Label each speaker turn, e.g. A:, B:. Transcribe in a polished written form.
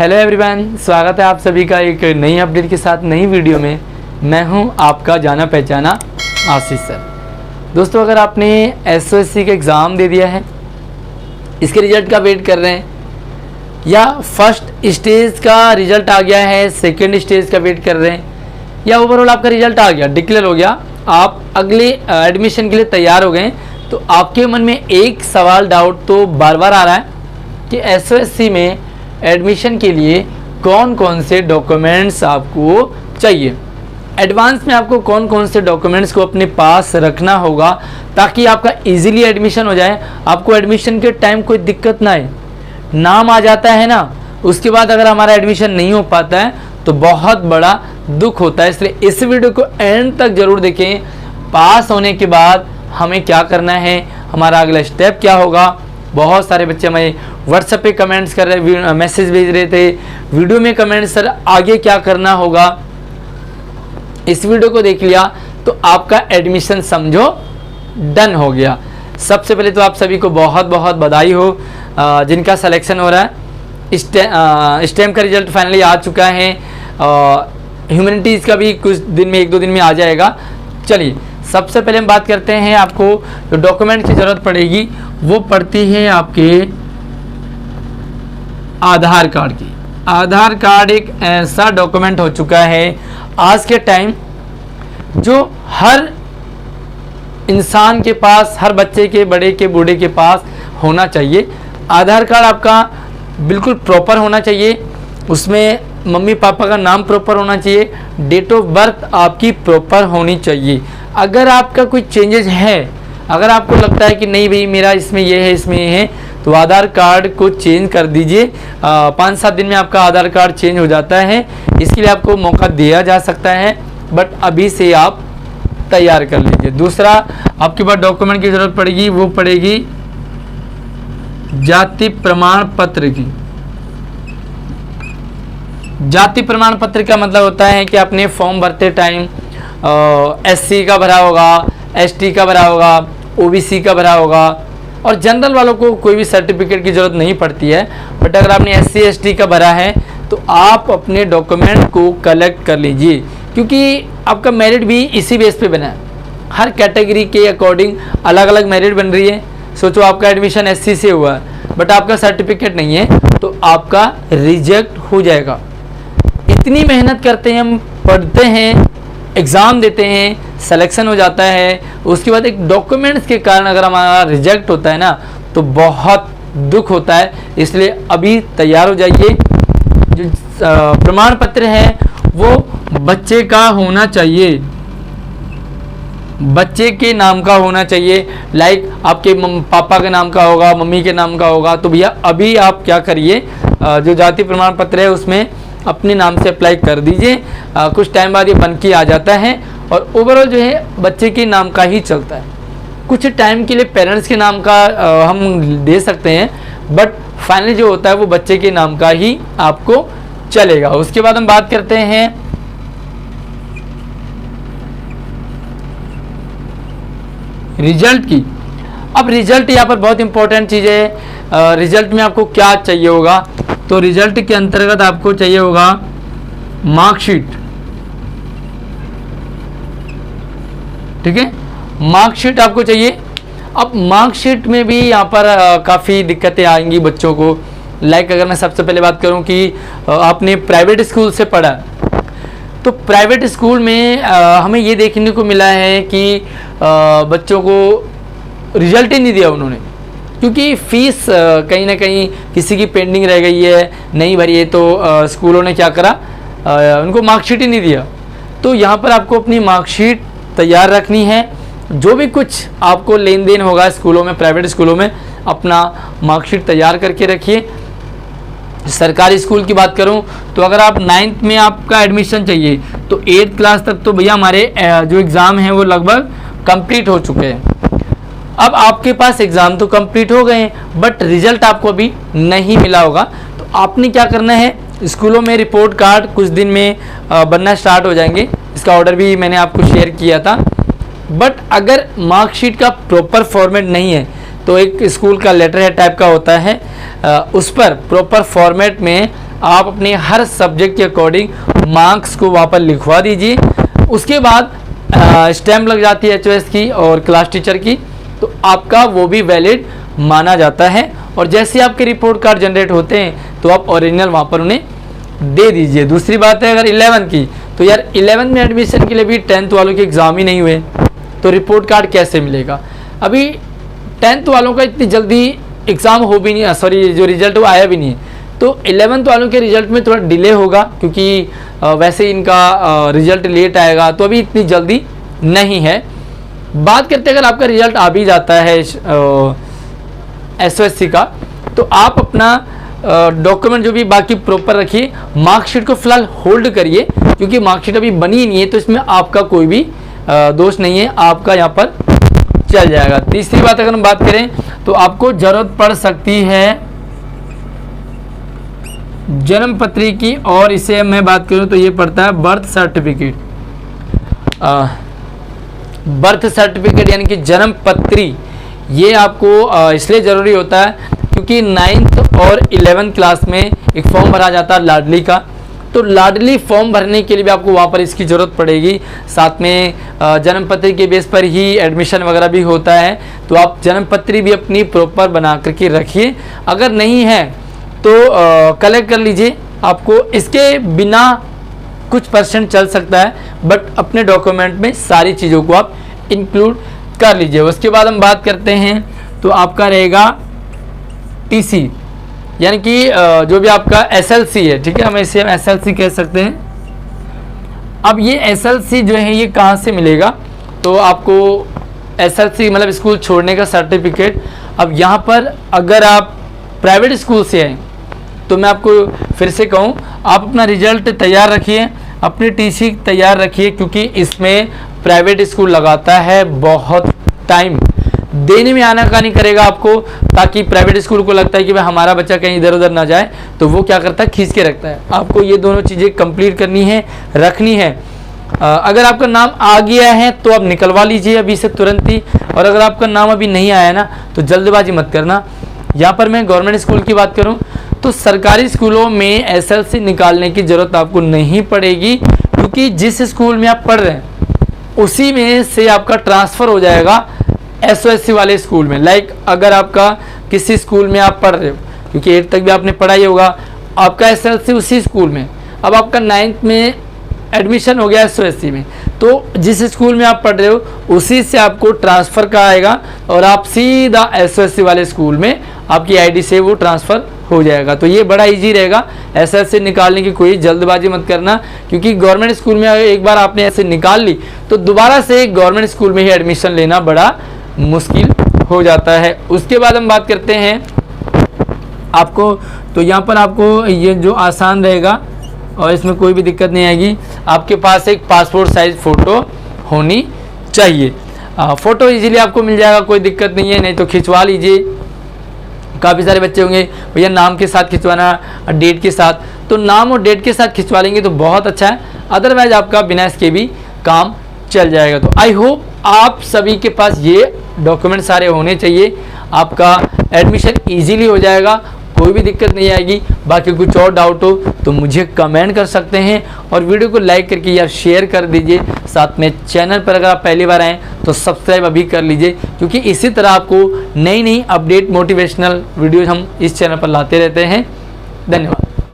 A: Hello everyone, स्वागत है आप सभी का एक नई अपडेट के साथ नई वीडियो में। मैं हूं आपका जाना पहचाना आशीष सर। दोस्तों, अगर आपने एसओएससी का एग्ज़ाम दे दिया है, इसके रिज़ल्ट का वेट कर रहे हैं, या फर्स्ट स्टेज का रिज़ल्ट आ गया है, सेकेंड स्टेज का वेट कर रहे हैं, या ओवरऑल आपका रिज़ल्ट आ गया, डिक्लेयर हो गया, आप अगले एडमिशन के लिए तैयार हो गए, तो आपके मन में एक सवाल डाउट तो बार बार आ रहा है कि एसओएससी में एडमिशन के लिए कौन कौन से डॉक्यूमेंट्स आपको चाहिए, एडवांस में आपको कौन कौन से डॉक्यूमेंट्स को अपने पास रखना होगा ताकि आपका इजीली एडमिशन हो जाए, आपको एडमिशन के टाइम कोई दिक्कत ना आए। नाम आ जाता है ना, उसके बाद अगर हमारा एडमिशन नहीं हो पाता है तो बहुत बड़ा दुख होता है। इसलिए इस वीडियो को एंड तक जरूर देखें। पास होने के बाद हमें क्या करना है, हमारा अगला स्टेप क्या होगा। बहुत सारे बच्चे हमें व्हाट्सएप पे कमेंट्स कर रहे, मैसेज भेज रहे थे, वीडियो में कमेंट, सर आगे क्या करना होगा। इस वीडियो को देख लिया तो आपका एडमिशन समझो डन हो गया। सबसे पहले तो आप सभी को बहुत बहुत बधाई हो जिनका सिलेक्शन हो रहा है। स्टेम का रिजल्ट फाइनली आ चुका है, ह्यूमैनिटीज़ का भी कुछ दिन में, एक दो दिन में आ जाएगा। चलिए, सबसे पहले हम बात करते हैं, आपको जो डॉक्यूमेंट की ज़रूरत पड़ेगी वो पड़ती है आपके आधार कार्ड की। आधार कार्ड एक ऐसा डॉक्यूमेंट हो चुका है आज के टाइम जो हर इंसान के पास, हर बच्चे के, बड़े के, बूढ़े के पास होना चाहिए। आधार कार्ड आपका बिल्कुल प्रॉपर होना चाहिए, उसमें मम्मी पापा का नाम प्रॉपर होना चाहिए, डेट ऑफ बर्थ आपकी प्रॉपर होनी चाहिए। अगर आपका कोई चेंजेस है, अगर आपको लगता है कि नहीं भाई मेरा इसमें ये है, इसमें ये है, तो आधार कार्ड को चेंज कर दीजिए। 5-7 दिन में आपका आधार कार्ड चेंज हो जाता है। इसके लिए आपको मौका दिया जा सकता है, बट अभी से आप तैयार कर लीजिए। दूसरा आपके पास डॉक्यूमेंट की ज़रूरत पड़ेगी, वो पड़ेगी जाति प्रमाण पत्र की। जाति प्रमाण पत्र का मतलब होता है कि आपने फॉर्म भरते टाइम एससी का भरा होगा, एसटी का भरा होगा, ओबीसी का भरा होगा, और जनरल वालों को कोई भी सर्टिफिकेट की ज़रूरत नहीं पड़ती है। बट अगर आपने एससी एसटी का भरा है तो आप अपने डॉक्यूमेंट को कलेक्ट कर लीजिए, क्योंकि आपका मेरिट भी इसी बेस पे बना है। हर कैटेगरी के अकॉर्डिंग अलग अलग मेरिट बन रही है। सोचो आपका एडमिशन एससी से हुआ है बट आपका सर्टिफिकेट नहीं है तो आपका रिजेक्ट हो जाएगा। इतनी मेहनत करते हैं हम, पढ़ते हैं, एग्ज़ाम देते हैं, सिलेक्शन हो जाता है, उसके बाद एक डॉक्यूमेंट्स के कारण अगर हमारा रिजेक्ट होता है ना तो बहुत दुख होता है। इसलिए अभी तैयार हो जाइए। जो प्रमाण पत्र है वो बच्चे का होना चाहिए, बच्चे के नाम का होना चाहिए। लाइक आपके पापा के नाम का होगा, मम्मी के नाम का होगा, तो भैया अभी आप क्या करिए, जो जाति प्रमाण पत्र है उसमें अपने नाम से अप्लाई कर दीजिए। कुछ टाइम बाद ये बन के आ जाता है और ओवरऑल जो है बच्चे के नाम का ही चलता है। कुछ टाइम के लिए पेरेंट्स के नाम का हम दे सकते हैं, बट फाइनली जो होता है वो बच्चे के नाम का ही आपको चलेगा। उसके बाद हम बात करते हैं रिजल्ट की। अब रिजल्ट यहाँ पर बहुत इंपॉर्टेंट चीज़ है। रिजल्ट में आपको क्या चाहिए होगा, तो रिजल्ट के अंतर्गत आपको चाहिए होगा मार्कशीट। ठीक है, मार्कशीट आपको चाहिए। अब मार्कशीट में भी यहाँ पर काफ़ी दिक्कतें आएंगी बच्चों को। लाइक अगर मैं सबसे पहले बात करूँ कि आपने प्राइवेट स्कूल से पढ़ा, तो प्राइवेट स्कूल में हमें ये देखने को मिला है कि बच्चों को रिजल्ट ही नहीं दिया उन्होंने, क्योंकि फ़ीस कहीं ना कहीं किसी की पेंडिंग रह गई है, नहीं भरी है, तो स्कूलों ने क्या करा, उनको मार्कशीट ही नहीं दिया। तो यहाँ पर आपको अपनी मार्कशीट तैयार रखनी है। जो भी कुछ आपको लेन देन होगा स्कूलों में, प्राइवेट स्कूलों में, अपना मार्कशीट तैयार करके रखिए। सरकारी स्कूल की बात करूं तो अगर आप 9th में आपका एडमिशन चाहिए तो 8th क्लास तक तो भैया हमारे जो एग्ज़ाम हैं वो लगभग कंप्लीट हो चुके हैं। अब आपके पास एग्ज़ाम तो कंप्लीट हो गए हैं बट रिजल्ट आपको अभी नहीं मिला होगा, तो आपने क्या करना है, स्कूलों में रिपोर्ट कार्ड कुछ दिन में बनना स्टार्ट हो जाएंगे। इसका ऑर्डर भी मैंने आपको शेयर किया था। बट अगर मार्कशीट का प्रॉपर फॉर्मेट नहीं है तो एक स्कूल का लेटर हेड टाइप का होता है, उस पर प्रॉपर फॉर्मेट में आप अपने हर सब्जेक्ट के अकॉर्डिंग मार्क्स को वहाँ पर लिखवा दीजिए। उसके बाद स्टैम्प लग जाती है HOS की और क्लास टीचर की, तो आपका वो भी वैलिड माना जाता है। और जैसे आपके रिपोर्ट कार्ड जनरेट होते हैं तो आप ओरिजिनल वहाँ पर उन्हें दे दीजिए। दूसरी बात है अगर 11th की, तो यार 11th में एडमिशन के लिए भी 10th वालों के एग्ज़ाम ही नहीं हुए तो रिपोर्ट कार्ड कैसे मिलेगा। अभी 10th वालों का इतनी जल्दी एग्ज़ाम हो भी नहीं, सॉरी जो रिजल्ट वो आया भी नहीं है, तो 11th वालों के रिजल्ट में थोड़ा डिले होगा क्योंकि वैसे इनका रिजल्ट लेट आएगा, तो अभी इतनी जल्दी नहीं है। बात करते हैं अगर आपका रिजल्ट आ भी जाता है SOSC का, तो आप अपना डॉक्यूमेंट जो भी बाकी प्रॉपर रखिए। मार्कशीट को फिलहाल होल्ड करिए क्योंकि मार्कशीट अभी बनी नहीं है, तो इसमें आपका कोई भी दोष नहीं है, आपका यहाँ पर चल जाएगा। तीसरी बात अगर हम बात करें तो आपको ज़रूरत पड़ सकती है जन्म पत्री की, और इसे मैं बात करूं तो ये पड़ता है बर्थ सर्टिफिकेट। बर्थ सर्टिफिकेट यानी कि जन्म पत्री, ये आपको इसलिए ज़रूरी होता है क्योंकि 9th और 11th क्लास में एक फॉर्म भरा जाता है लाडली का, तो लाडली फॉर्म भरने के लिए भी आपको वहाँ पर इसकी ज़रूरत पड़ेगी। साथ में जन्म पत्री के बेस पर ही एडमिशन वगैरह भी होता है, तो आप जन्म पत्री भी अपनी प्रॉपर बना करके रखिए। अगर नहीं है तो कलेक्ट कर लीजिए, आपको इसके बिना कुछ % चल सकता है, बट अपने डॉक्यूमेंट में सारी चीज़ों को आप इंक्लूड कर लीजिए। उसके बाद हम बात करते हैं तो आपका रहेगा TC, यानी कि जो भी आपका SLC है, ठीक है, हम इसे SLC कह सकते हैं। अब ये SLC जो है ये कहाँ से मिलेगा, तो आपको SLC मतलब स्कूल छोड़ने का सर्टिफिकेट। अब यहाँ पर अगर आप प्राइवेट स्कूल से हैं तो मैं आपको फिर से कहूँ, आप अपना रिजल्ट तैयार रखिए, अपनी TC तैयार रखिए, क्योंकि इसमें प्राइवेट स्कूल लगाता है बहुत टाइम, देने में आनाकानी करेगा आपको, ताकि प्राइवेट स्कूल को लगता है कि भाई हमारा बच्चा कहीं इधर उधर ना जाए, तो वो क्या करता है खींच के रखता है। आपको ये दोनों चीज़ें कंप्लीट करनी है, रखनी है। अगर आपका नाम आ गया है तो आप निकलवा लीजिए अभी से तुरंत ही, और अगर आपका नाम अभी नहीं आया ना तो जल्दबाजी मत करना। यहाँ पर मैं गवर्नमेंट स्कूल की बात करूँ तो सरकारी स्कूलों में SLC निकालने की ज़रूरत आपको नहीं पड़ेगी, क्योंकि जिस स्कूल में आप पढ़ रहे हैं उसी में से आपका ट्रांसफ़र हो जाएगा SOSC वाले स्कूल में। लाइक अगर आपका किसी स्कूल में आप पढ़ रहे हो, क्योंकि 8th तक भी आपने पढ़ा ही होगा, आपका SLC उसी स्कूल में, अब आपका 9th में एडमिशन हो गया SOSC में, तो जिस स्कूल में आप पढ़ रहे हो उसी से आपको ट्रांसफ़र का आएगा और आप सीधा SOSC वाले स्कूल में आपकी ID से वो ट्रांसफ़र हो जाएगा। तो ये बड़ा इजी रहेगा। SLC निकालने की कोई जल्दबाजी मत करना, क्योंकि गवर्नमेंट स्कूल में एक बार आपने ऐसे निकाल ली तो दोबारा से गवर्नमेंट स्कूल में ही एडमिशन लेना बड़ा मुश्किल हो जाता है। उसके बाद हम बात करते हैं आपको, तो यहाँ पर आपको ये जो आसान रहेगा और इसमें कोई भी दिक्कत नहीं आएगी, आपके पास एक पासपोर्ट साइज़ फ़ोटो होनी चाहिए। फ़ोटो इजीली आपको मिल जाएगा, कोई दिक्कत नहीं है, नहीं तो खिंचवा लीजिए। काफ़ी सारे बच्चे होंगे भैया नाम के साथ खिंचवाना, डेट के साथ, तो नाम और डेट के साथ खिंचवा लेंगे तो बहुत अच्छा है, अदरवाइज आपका बिना इसके भी काम चल जाएगा। तो आई होप आप सभी के पास ये डॉक्यूमेंट सारे होने चाहिए, आपका एडमिशन इजीली हो जाएगा, कोई भी दिक्कत नहीं आएगी। बाकी कुछ और डाउट हो तो मुझे कमेंट कर सकते हैं, और वीडियो को लाइक करके यार शेयर कर दीजिए। साथ में चैनल पर अगर आप पहली बार आएँ तो सब्सक्राइब अभी कर लीजिए, क्योंकि इसी तरह आपको नई नई अपडेट मोटिवेशनल वीडियोज हम इस चैनल पर लाते रहते हैं। धन्यवाद।